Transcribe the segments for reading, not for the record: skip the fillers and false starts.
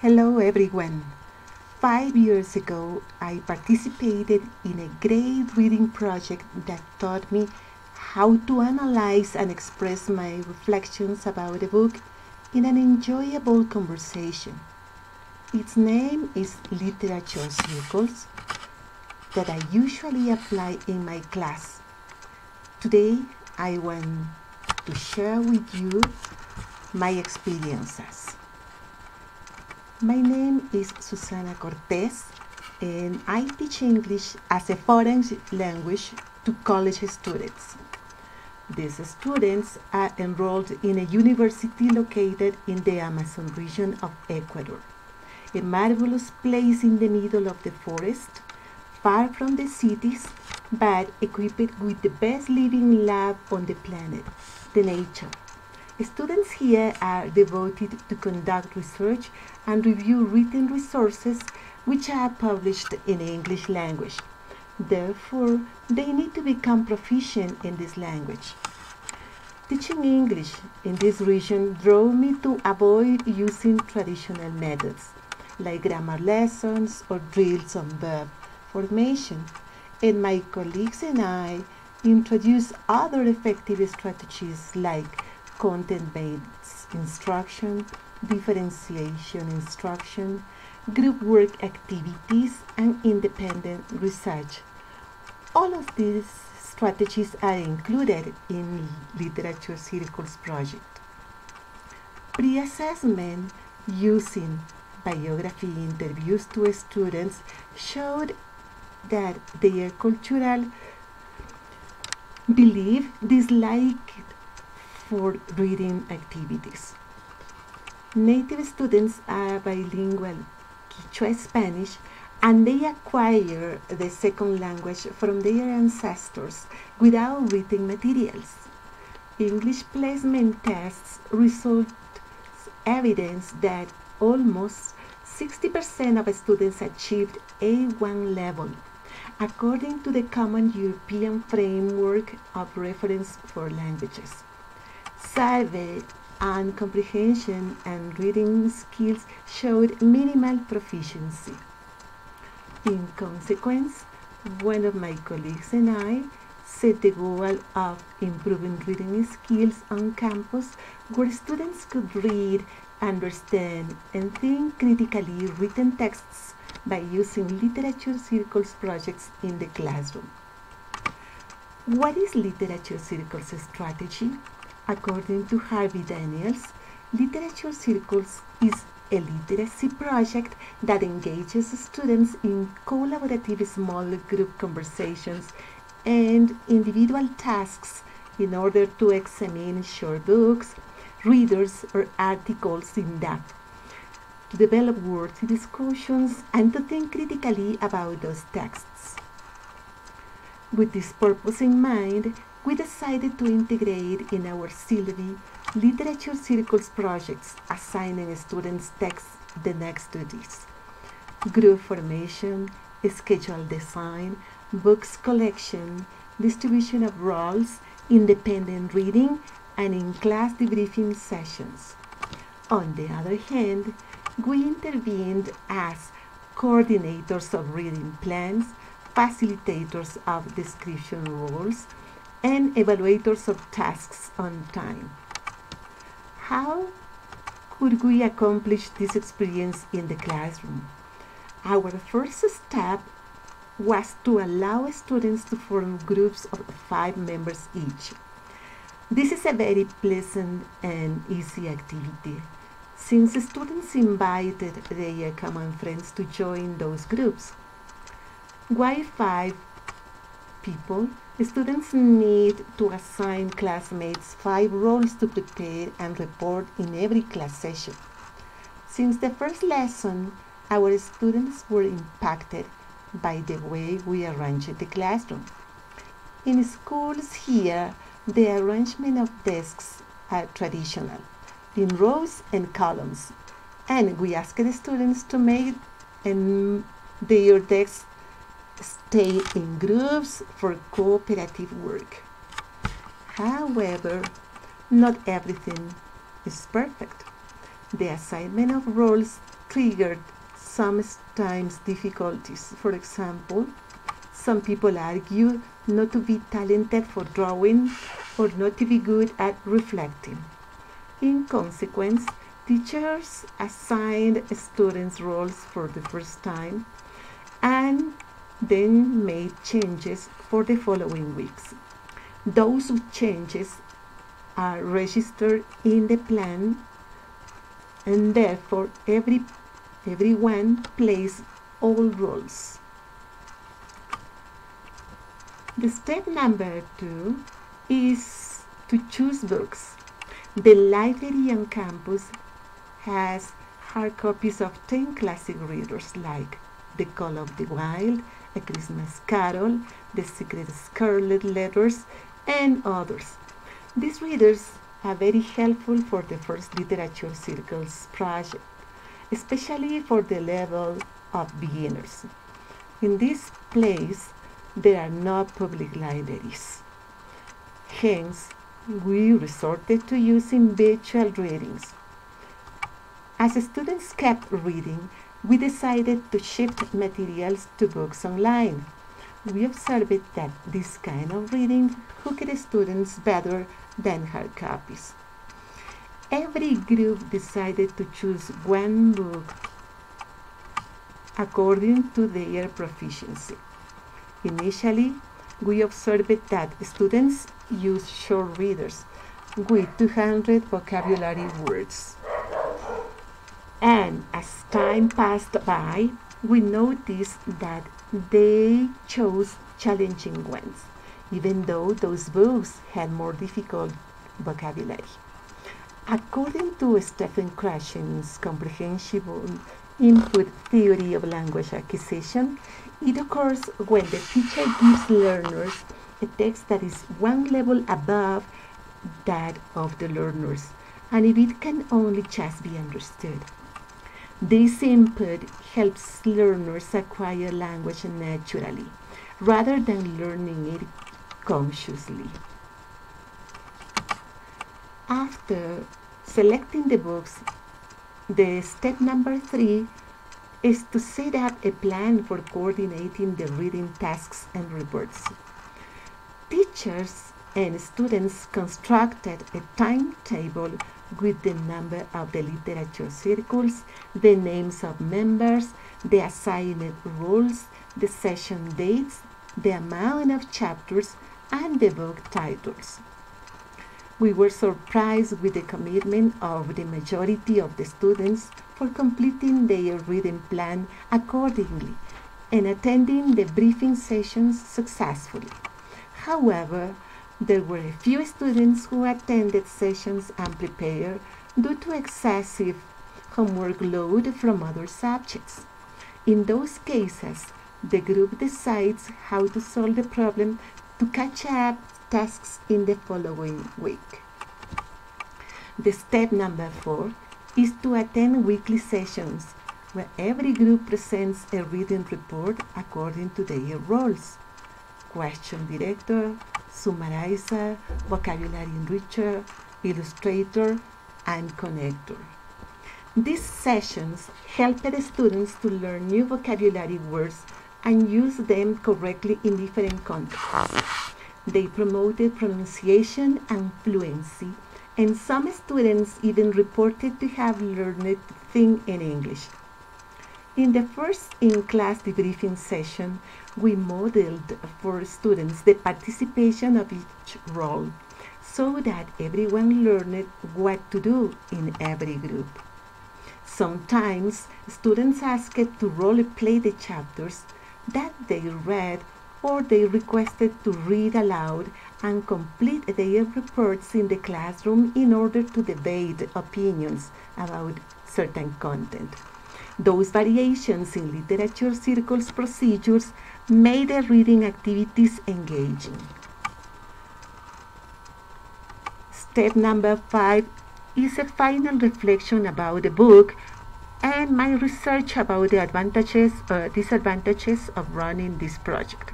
Hello everyone. 5 years ago, I participated in a great reading project that taught me how to analyze and express my reflections about a book in an enjoyable conversation. Its name is Literature Circles that I usually apply in my class. Today, I want to share with you my experiences. My name is Susana Cortez, and I teach English as a foreign language to college students. These students are enrolled in a university located in the Amazon region of Ecuador, a marvelous place in the middle of the forest, far from the cities, but equipped with the best living lab on the planet, the nature. Students here are devoted to conduct research and review written resources which are published in English language. Therefore, they need to become proficient in this language. Teaching English in this region drove me to avoid using traditional methods like grammar lessons or drills on verb formation, and my colleagues and I introduced other effective strategies like content-based instruction, differentiation instruction, group work activities, and independent research. All of these strategies are included in Literature Circles project. Pre-assessment using biography interviews to students showed that their cultural belief, dislike for reading activities. Native students are bilingual, Quechua Spanish, and they acquire the second language from their ancestors without written materials. English placement tests result evidence that almost 60% of students achieved A1 level, according to the Common European Framework of Reference for Languages. Survey and comprehension and reading skills showed minimal proficiency. In consequence, one of my colleagues and I set the goal of improving reading skills on campus where students could read, understand, and think critically written texts by using Literature Circles projects in the classroom. What is Literature Circles strategy? According to Harvey Daniels, Literature Circles is a literacy project that engages students in collaborative small group conversations and individual tasks in order to examine short books, readers, or articles in depth, to develop worthy discussions, and to think critically about those texts. With this purpose in mind, we decided to integrate in our syllabi Literature Circles projects, assigning students texts the next duties: group formation, schedule design, books collection, distribution of roles, independent reading, and in-class debriefing sessions. On the other hand, we intervened as coordinators of reading plans, facilitators of description roles, and evaluators of tasks on time. How could we accomplish this experience in the classroom? Our first step was to allow students to form groups of 5 members each. This is a very pleasant and easy activity, since students invited their common friends to join those groups. Why 5 people? Students need to assign classmates 5 roles to prepare and report in every class session. Since the first lesson, our students were impacted by the way we arranged the classroom. In schools here, the arrangement of desks are traditional, in rows and columns, and we asked the students to make their desks stay in groups for cooperative work. However, not everything is perfect. The assignment of roles triggered sometimes difficulties. For example, some people argue not to be talented for drawing or not to be good at reflecting. In consequence, teachers assigned students roles for the first time and then made changes for the following weeks. Those changes are registered in the plan, and therefore everyone plays all roles. The step number 2 is to choose books. The library on campus has hard copies of 10 classic readers like The Call of the Wild, A Christmas Carol, The Secret Scarlet Letters, and others. These readers are very helpful for the first literature circles project, especially for the level of beginners. In this place, there are no public libraries. Hence, we resorted to using virtual readings. As students kept reading, we decided to shift materials to books online. We observed that this kind of reading hooked students better than hard copies. Every group decided to choose one book according to their proficiency. Initially, we observed that students use short readers with 200 vocabulary words. And as time passed by, we noticed that they chose challenging ones, even though those books had more difficult vocabulary. According to Stephen Krashen's comprehensible input theory of language acquisition, it occurs when the teacher gives learners a text that is one level above that of the learners, and if it can only just be understood. This input helps learners acquire language naturally, rather than learning it consciously. After selecting the books, the step number 3 is to set up a plan for coordinating the reading tasks and reports. Teachers and students constructed a timetable with the number of the literature circles, the names of members, the assigned roles, the session dates, the amount of chapters, and the book titles. We were surprised with the commitment of the majority of the students for completing their reading plan accordingly and attending the briefing sessions successfully. However, there were a few students who attended sessions unprepared due to excessive homework load from other subjects. In those cases, the group decides how to solve the problem to catch up tasks in the following week. The step number 4 is to attend weekly sessions where every group presents a reading report according to their roles: question director, summarizer, vocabulary enricher, illustrator, and connector. These sessions help the students to learn new vocabulary words and use them correctly in different contexts. They promoted pronunciation and fluency, and some students even reported to have learned to think in English. In the first in-class debriefing session, we modeled for students the participation of each role so that everyone learned what to do in every group. Sometimes students asked to role-play the chapters that they read, or they requested to read aloud and complete their reports in the classroom in order to debate opinions about certain content. Those variations in literature circles procedures made the reading activities engaging. Step number 5 is a final reflection about the book and my research about the advantages or disadvantages of running this project.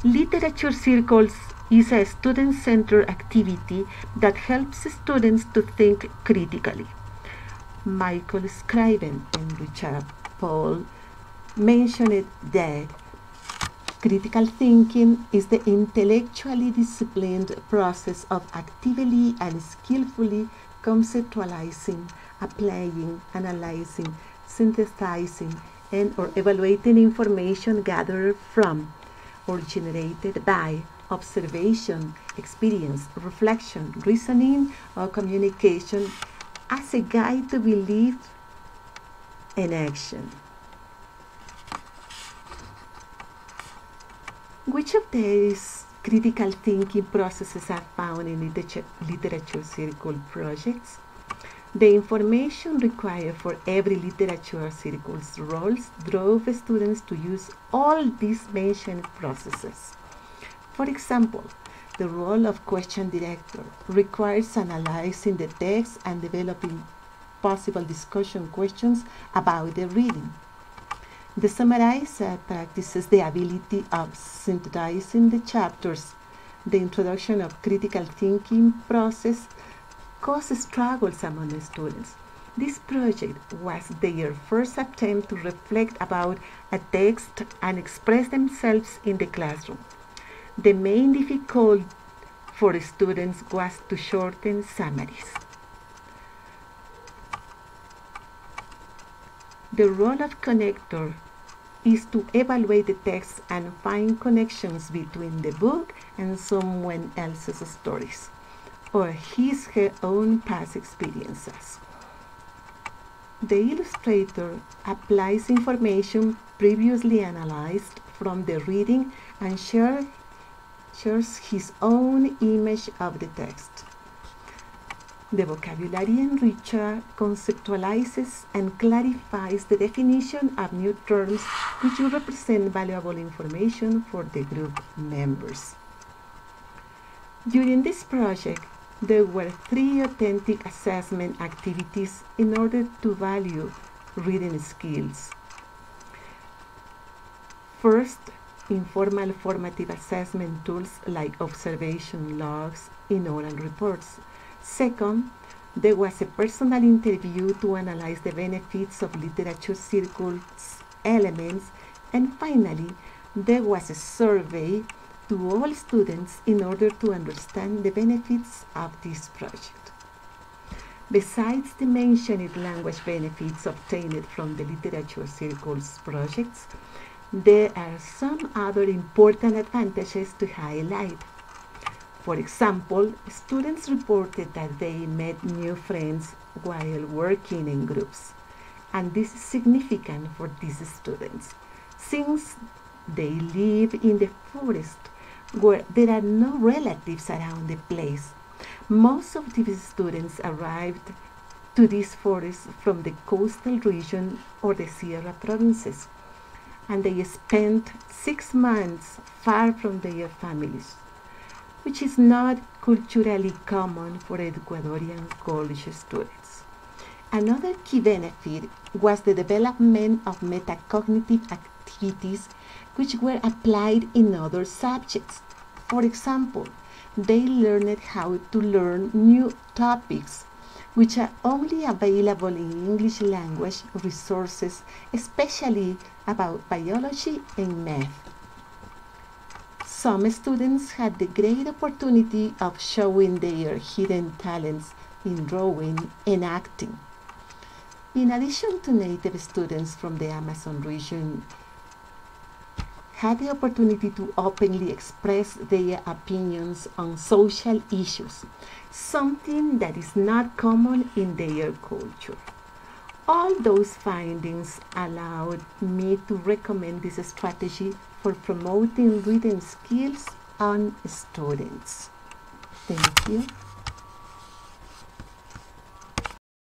Literature circles is a student-centered activity that helps students to think critically. Michael Scriven and Richard Paul mentioned that critical thinking is the intellectually disciplined process of actively and skillfully conceptualizing, applying, analyzing, synthesizing, and or evaluating information gathered from or generated by observation, experience, reflection, reasoning, or communication as a guide to belief and action. Which of these critical thinking processes are found in literature circle projects? The information required for every literature circle's roles drove students to use all these mentioned processes. For example, the role of question director requires analyzing the text and developing possible discussion questions about the reading. The summarizer practices the ability of synthesizing the chapters. The introduction of critical thinking process caused struggles among the students. This project was their first attempt to reflect about a text and express themselves in the classroom. The main difficulty for the students was to shorten summaries. The role of connector is to evaluate the text and find connections between the book and someone else's stories or her own past experiences. The illustrator applies information previously analyzed from the reading and shares his own image of the text. The vocabulary enricher conceptualizes and clarifies the definition of new terms which represent valuable information for the group members. During this project, there were 3 authentic assessment activities in order to value reading skills. First, informal formative assessment tools like observation logs in oral reports. Second, there was a personal interview to analyze the benefits of literature circles elements. And finally, there was a survey to all students in order to understand the benefits of this project. Besides the mentioned language benefits obtained from the literature circles projects, there are some other important advantages to highlight. For example, students reported that they met new friends while working in groups, and this is significant for these students, since they live in the forest where there are no relatives around the place. Most of these students arrived to this forest from the coastal region or the Sierra provinces, and they spent 6 months far from their families, which is not culturally common for Ecuadorian college students. Another key benefit was the development of metacognitive activities which were applied in other subjects. For example, they learned how to learn new topics which are only available in English language resources, especially about biology and math. Some students had the great opportunity of showing their hidden talents in drawing and acting. In addition to native students from the Amazon region, had the opportunity to openly express their opinions on social issues, something that is not common in their culture. All those findings allowed me to recommend this strategy for promoting reading skills on students. Thank you.